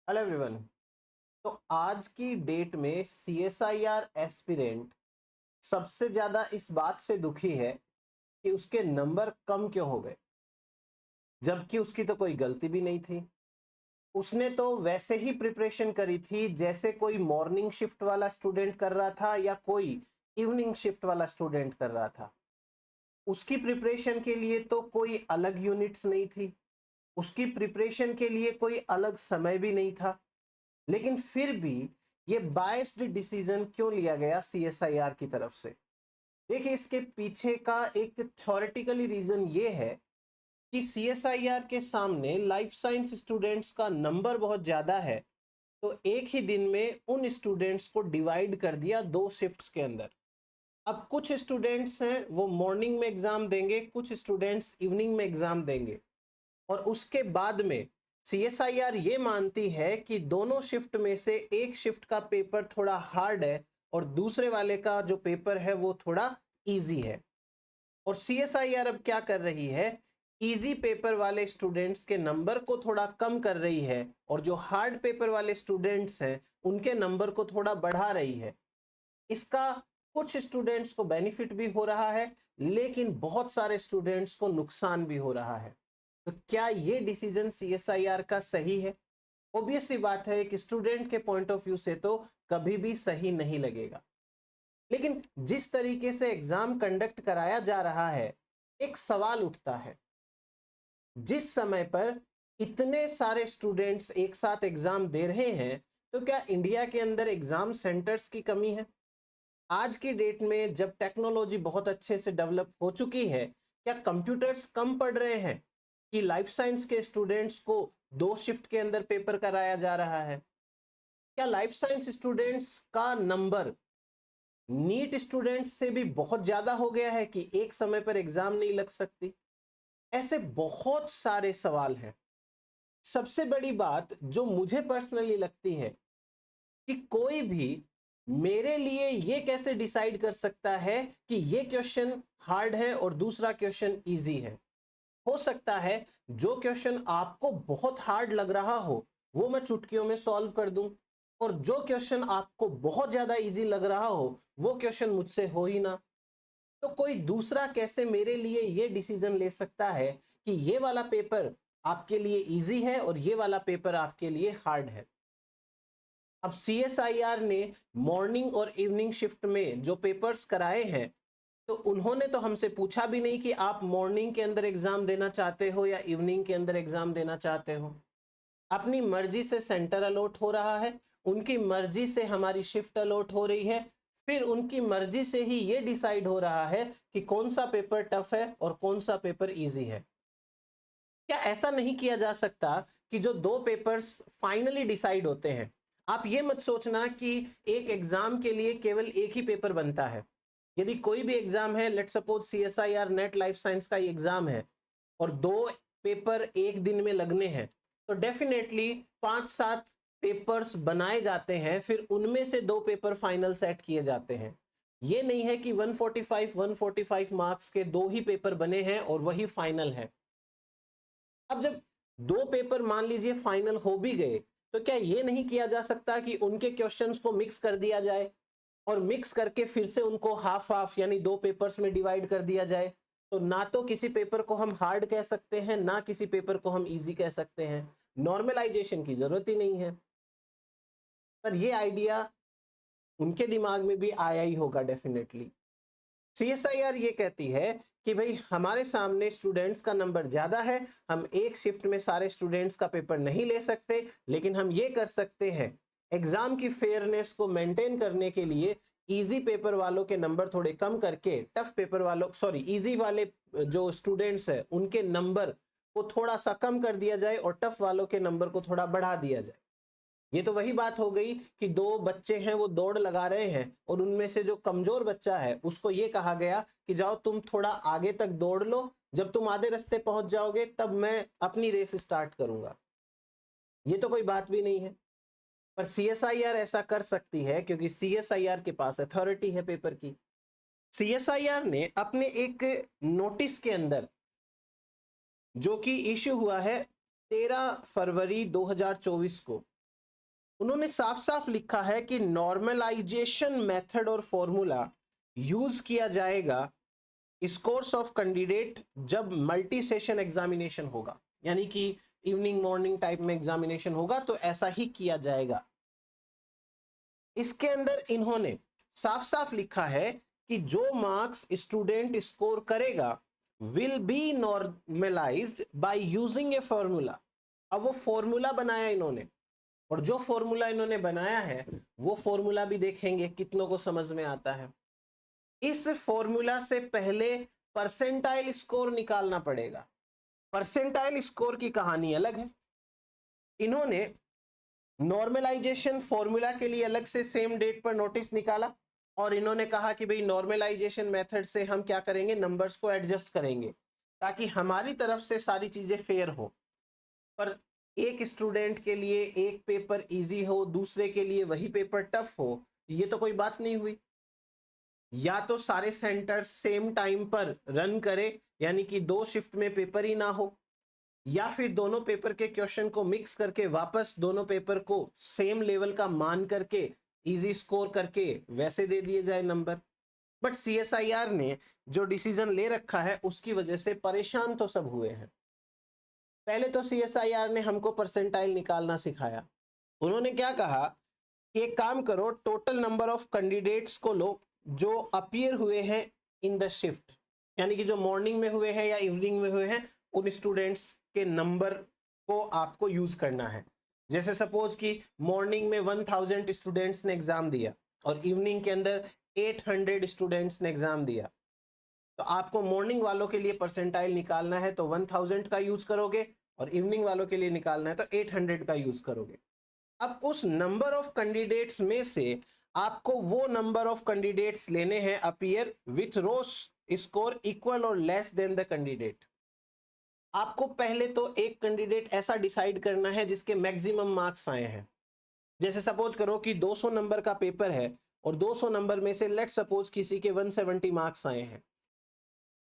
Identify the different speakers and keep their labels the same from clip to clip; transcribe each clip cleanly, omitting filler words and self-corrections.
Speaker 1: Hello everyone. तो आज की डेट में सीएसआईआर एस्पिरेंट सबसे ज्यादा इस बात से दुखी है कि उसके नंबर कम क्यों हो गए, जबकि उसकी तो कोई गलती भी नहीं थी। उसने तो वैसे ही प्रिपरेशन करी थी जैसे कोई मॉर्निंग शिफ्ट वाला स्टूडेंट कर रहा था या कोई इवनिंग शिफ्ट वाला स्टूडेंट कर रहा था। उसकी प्रिपरेशन के लिए तो कोई अलग यूनिट्स नहीं थी, उसकी प्रिपरेशन के लिए कोई अलग समय भी नहीं था। लेकिन फिर भी ये बायस्ड डिसीजन क्यों लिया गया सीएसआईआर की तरफ से? देखिए, इसके पीछे का एक थ्योरेटिकली रीजन ये है कि सीएसआईआर के सामने लाइफ साइंस स्टूडेंट्स का नंबर बहुत ज्यादा है, तो एक ही दिन में उन स्टूडेंट्स को डिवाइड कर दिया दो शिफ्ट्स के अंदर। अब कुछ स्टूडेंट्स हैं वो मॉर्निंग में एग्जाम देंगे, कुछ स्टूडेंट्स इवनिंग में एग्जाम देंगे, और उसके बाद में सीएसआईआर ये मानती है कि दोनों शिफ्ट में से एक शिफ्ट का पेपर थोड़ा हार्ड है और दूसरे वाले का जो पेपर है वो थोड़ा इजी है। और सीएसआईआर अब क्या कर रही है, इजी पेपर वाले स्टूडेंट्स के नंबर को थोड़ा कम कर रही है और जो हार्ड पेपर वाले स्टूडेंट्स हैं उनके नंबर को थोड़ा बढ़ा रही है। इसका कुछ स्टूडेंट्स को बेनिफिट भी हो रहा है, लेकिन बहुत सारे स्टूडेंट्स को नुकसान भी हो रहा है। तो क्या ये डिसीजन सीएसआईआर का सही है? ऑब्वियस सी बात है, एक स्टूडेंट के पॉइंट ऑफ व्यू से तो कभी भी सही नहीं लगेगा। लेकिन जिस तरीके से एग्जाम कंडक्ट कराया जा रहा है, एक सवाल उठता है, जिस समय पर इतने सारे स्टूडेंट्स एक साथ एग्जाम दे रहे हैं, तो क्या इंडिया के अंदर एग्जाम सेंटर्स की कमी है? आज की डेट में जब टेक्नोलॉजी बहुत अच्छे से डेवलप हो चुकी है, क्या कंप्यूटर्स कम पड़ रहे हैं कि लाइफ साइंस के स्टूडेंट्स को दो शिफ्ट के अंदर पेपर कराया जा रहा है? क्या लाइफ साइंस स्टूडेंट्स का नंबर नीट स्टूडेंट्स से भी बहुत ज्यादा हो गया है कि एक समय पर एग्जाम नहीं लग सकती? ऐसे बहुत सारे सवाल हैं। सबसे बड़ी बात जो मुझे पर्सनली लगती है कि कोई भी मेरे लिए ये कैसे डिसाइड कर सकता है कि ये क्वेश्चन हार्ड है और दूसरा क्वेश्चन इजी है? हो सकता है जो क्वेश्चन आपको बहुत हार्ड लग रहा हो वो मैं चुटकियों में सॉल्व कर दूं, और जो क्वेश्चन आपको बहुत ज्यादा इजी लग रहा हो वो क्वेश्चन मुझसे हो ही ना। तो कोई दूसरा कैसे मेरे लिए ये डिसीजन ले सकता है कि ये वाला पेपर आपके लिए इजी है और ये वाला पेपर आपके लिए हार्ड है? अब सीएसआईआर ने मॉर्निंग और इवनिंग शिफ्ट में जो पेपर्स कराए हैं, तो उन्होंने तो हमसे पूछा भी नहीं कि आप मॉर्निंग के अंदर एग्जाम देना चाहते हो या इवनिंग के अंदर एग्जाम देना चाहते हो। अपनी मर्जी से सेंटर अलॉट हो रहा है, उनकी मर्जी से हमारी शिफ्ट अलॉट हो रही है, फिर उनकी मर्जी से ही ये डिसाइड हो रहा है कि कौन सा पेपर टफ है और कौन सा पेपर इजी है। क्या ऐसा नहीं किया जा सकता कि जो दो पेपर्स फाइनली डिसाइड होते हैं, आप ये मत सोचना कि एक एग्जाम के लिए केवल एक ही पेपर बनता है। यदि कोई भी एग्जाम है, let suppose CSIR net life science का एग्जाम है और दो पेपर एक दिन में लगने हैं, तो डेफिनेटली 5-7 पेपर्स बनाए जाते हैं, फिर उनमें से दो पेपर फाइनल सेट किए जाते हैं। ये नहीं है कि 145 मार्क्स के दो ही पेपर बने हैं और वही फाइनल है। अब जब दो पेपर मान लीजिए फाइनल हो भी गए, तो क्या ये नहीं किया जा सकता कि उनके क्वेश्चंस को मिक्स कर दिया जाए और मिक्स करके फिर से उनको हाफ हाफ यानी दो पेपर्स में डिवाइड कर दिया जाए? तो ना तो किसी पेपर को हम हार्ड कह सकते हैं, ना किसी पेपर को हम इजी कह सकते हैं। नॉर्मलाइजेशन की जरूरत ही नहीं है। पर ये आइडिया उनके दिमाग में भी आया ही होगा डेफिनेटली। सीएसआईआर ये कहती है कि भाई हमारे सामने स्टूडेंट्स का नंबर ज्यादा है, हम एक शिफ्ट में सारे स्टूडेंट्स का पेपर नहीं ले सकते, लेकिन हम ये कर सकते हैं, एग्जाम की फेयरनेस को मेंटेन करने के लिए इजी पेपर वालों के नंबर थोड़े कम करके टफ पेपर वालों इजी वाले जो स्टूडेंट्स है उनके नंबर को थोड़ा सा कम कर दिया जाए और टफ वालों के नंबर को थोड़ा बढ़ा दिया जाए। ये तो वही बात हो गई कि दो बच्चे हैं वो दौड़ लगा रहे हैं और उनमें से जो कमजोर बच्चा है उसको ये कहा गया कि जाओ तुम थोड़ा आगे तक दौड़ लो, जब तुम आधे रास्ते पहुंच जाओगे तब मैं अपनी रेस स्टार्ट करूंगा। ये तो कोई बात भी नहीं है। पर सीएसआईआर ऐसा कर सकती है क्योंकि सीएसआईआर के पास अथॉरिटी है पेपर की। सीएसआईआर ने अपने एक नोटिस के अंदर, जो कि इश्यू हुआ है 13 फरवरी 2024 को, उन्होंने साफ साफ लिखा है कि नॉर्मलाइजेशन मेथड और फॉर्मूला यूज किया जाएगा इस कोर्स ऑफ कैंडिडेट जब मल्टी सेशन एग्जामिनेशन होगा, यानी कि इवनिंग मॉर्निंग टाइप में एग्जामिनेशन होगा तो ऐसा ही किया जाएगा। इसके अंदर इन्होंने साफ साफ लिखा है कि जो मार्क्स स्टूडेंट स्कोर करेगा will be normalised by using a formula. अब वो फॉर्मूला बनाया इन्होंने, और जो फॉर्मूला इन्होंने बनाया है वो फॉर्मूला भी देखेंगे कितनों को समझ में आता है। इस फॉर्मूला से पहले परसेंटाइल स्कोर निकालना पड़ेगा। परसेंटाइल स्कोर की कहानी अलग है। इन्होंने नॉर्मलाइजेशन फॉर्मूला के लिए अलग से सेम डेट पर नोटिस निकाला, और इन्होंने कहा कि भाई नॉर्मलाइजेशन मेथड से हम क्या करेंगे, नंबर्स को एडजस्ट करेंगे ताकि हमारी तरफ से सारी चीजें फेयर हो। पर एक स्टूडेंट के लिए एक पेपर इजी हो, दूसरे के लिए वही पेपर टफ हो, ये तो कोई बात नहीं हुई। या तो सारे सेंटर सेम टाइम पर रन करे, यानी कि 2 शिफ्ट में पेपर ही ना हो, या फिर दोनों पेपर के क्वेश्चन को मिक्स करके वापस दोनों पेपर को सेम लेवल का मान करके इजी स्कोर करके वैसे दे दिए जाए नंबर। बट सीएसआईआर ने जो डिसीजन ले रखा है उसकी वजह से परेशान तो सब हुए हैं। पहले तो सीएसआईआर ने हमको परसेंटाइल निकालना सिखाया। उन्होंने क्या कहा कि एक काम करो, टोटल नंबर ऑफ कैंडिडेट्स को लो जो अपीयर हुए हैं इन द शिफ्ट, यानी कि जो मॉर्निंग में हुए हैं या इवनिंग में हुए हैं, उन स्टूडेंट्स के नंबर को आपको यूज करना है। जैसे सपोज कि मॉर्निंग में 1000 स्टूडेंट्स ने एग्जाम दिया और इवनिंग के अंदर 800 स्टूडेंट्स ने एग्जाम दिया, तो आपको मॉर्निंग वालों के लिए परसेंटाइल निकालना है तो 1000 का यूज करोगे, और इवनिंग वालों के लिए निकालना है तो 800 का यूज करोगे। अब उस नंबर ऑफ कैंडिडेट्स में से आपको वो नंबर ऑफ कैंडिडेट्स लेने हैं appear with raw score equal और लेस देन द कैंडिडेट। आपको पहले तो एक कैंडिडेट ऐसा डिसाइड करना है जिसके मैक्सिमम मार्क्स आए हैं। जैसे सपोज करो कि 200 नंबर का पेपर है और 200 नंबर में से लेट सपोज किसी के 170 मार्क्स आए हैं,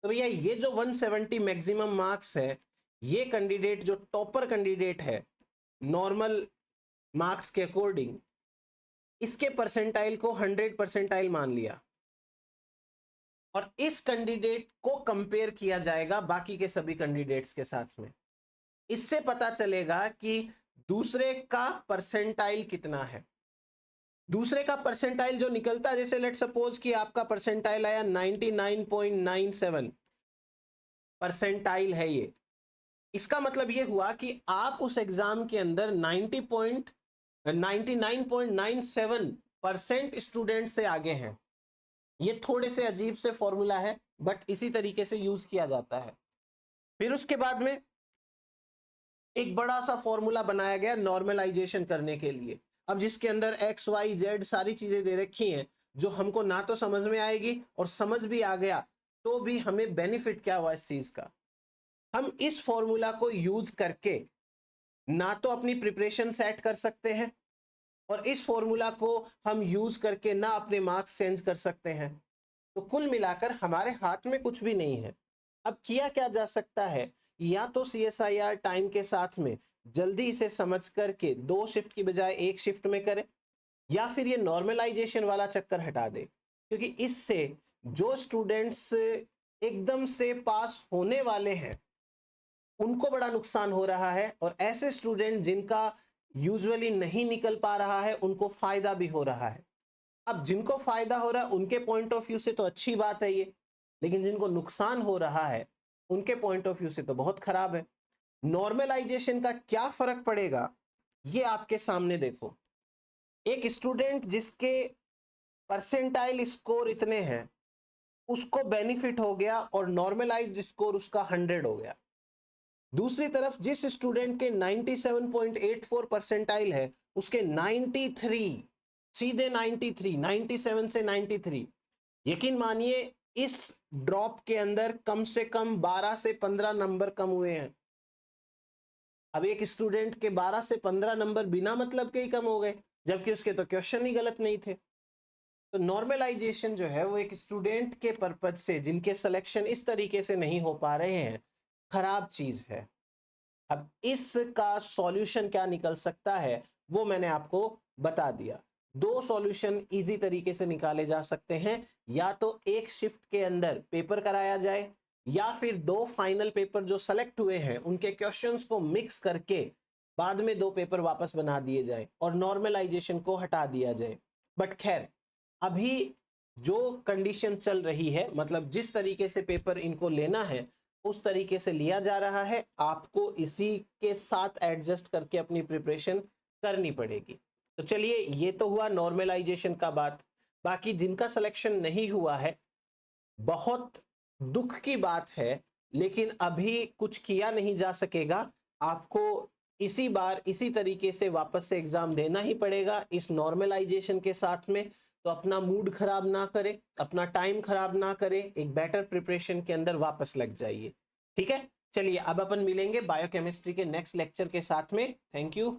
Speaker 1: तो भैया ये जो 170 मैक्सिमम मार्क्स है, ये कैंडिडेट जो टॉपर कैंडिडेट है नॉर्मल मार्क्स के अकॉर्डिंग, इसके परसेंटाइल को 100 परसेंटाइल मान लिया, और इस कैंडिडेट को कंपेयर किया जाएगा बाकी के सभी कैंडिडेट्स के साथ में। इससे पता चलेगा कि दूसरे का परसेंटाइल कितना है। दूसरे का परसेंटाइल जो निकलता है, जैसे लेट सपोज कि आपका परसेंटाइल आया 99.97 परसेंटाइल है ये, इसका मतलब ये हुआ कि आप उस एग्जाम के अंदर 99.97% स्टूडेंट से आगे हैं। ये थोड़े से अजीब से फॉर्मूला है बट इसी तरीके से यूज किया जाता है। फिर उसके बाद में एक बड़ा सा फॉर्मूला बनाया गया नॉर्मलाइजेशन करने के लिए। अब जिसके अंदर एक्स वाई जेड सारी चीजें दे रखी हैं, जो हमको ना तो समझ में आएगी और समझ भी आ गया तो भी हमें बेनिफिट क्या हुआ इस चीज का। हम इस फॉर्मूला को यूज करके ना तो अपनी प्रिपरेशन सेट कर सकते हैं, और इस फॉर्मूला को हम यूज करके ना अपने मार्क्स चेंज कर सकते हैं। तो कुल मिलाकर हमारे हाथ में कुछ भी नहीं है। अब किया क्या जा सकता है, या तो सीएसआईआर टाइम के साथ में जल्दी इसे समझ करके 2 शिफ्ट की बजाय 1 शिफ्ट में करे, या फिर ये नॉर्मलाइजेशन वाला चक्कर हटा दे, क्योंकि इससे जो स्टूडेंट्स एकदम से पास होने वाले हैं उनको बड़ा नुकसान हो रहा है, और ऐसे स्टूडेंट जिनका यूजुअली नहीं निकल पा रहा है उनको फायदा भी हो रहा है। अब जिनको फायदा हो रहा है उनके पॉइंट ऑफ व्यू से तो अच्छी बात है ये, लेकिन जिनको नुकसान हो रहा है उनके पॉइंट ऑफ व्यू से तो बहुत खराब है। नॉर्मलाइजेशन का क्या फर्क पड़ेगा ये आपके सामने देखो। एक स्टूडेंट जिसके परसेंटाइल स्कोर इतने हैं उसको बेनिफिट हो गया और नॉर्मलाइज्ड स्कोर उसका 100 हो गया। दूसरी तरफ जिस स्टूडेंट के 97.84 परसेंटाइल है उसके 93, सीधे 93, 97 से 93। यकीन मानिए इस ड्रॉप के अंदर कम से कम 12 से 15 नंबर कम हुए हैं। अब एक स्टूडेंट के 12 से 15 नंबर बिना मतलब के ही कम हो गए, जबकि उसके तो क्वेश्चन ही गलत नहीं थे। तो नॉर्मलाइजेशन जो है वो एक स्टूडेंट के पर्पज से जिनके सिलेक्शन इस तरीके से नहीं हो पा रहे हैं, खराब चीज है। अब इसका सॉल्यूशन क्या निकल सकता है वो मैंने आपको बता दिया। दो सॉल्यूशन इजी तरीके से निकाले जा सकते हैं, या तो एक शिफ्ट के अंदर पेपर कराया जाए, या फिर दो फाइनल पेपर जो सेलेक्ट हुए हैं उनके क्वेश्चंस को मिक्स करके बाद में दो पेपर वापस बना दिए जाए और नॉर्मलाइजेशन को हटा दिया जाए। बट खैर, अभी जो कंडीशन चल रही है, मतलब जिस तरीके से पेपर इनको लेना है उस तरीके से लिया जा रहा है, आपको इसी के साथ एडजस्ट करके अपनी प्रिपरेशन करनी पड़ेगी। तो चलिए, ये तो हुआ नॉर्मलाइजेशन का बात। बाकी जिनका सिलेक्शन नहीं हुआ है, बहुत दुख की बात है, लेकिन अभी कुछ किया नहीं जा सकेगा। आपको इसी बार इसी तरीके से वापस से एग्जाम देना ही पड़ेगा इस नॉर्मलाइजेशन के साथ में। तो अपना मूड खराब ना करें, अपना टाइम खराब ना करें, एक बेटर प्रिपरेशन के अंदर वापस लग जाइए। ठीक है, चलिए अब अपन मिलेंगे बायोकेमिस्ट्री के नेक्स्ट लेक्चर के साथ में। Thank you.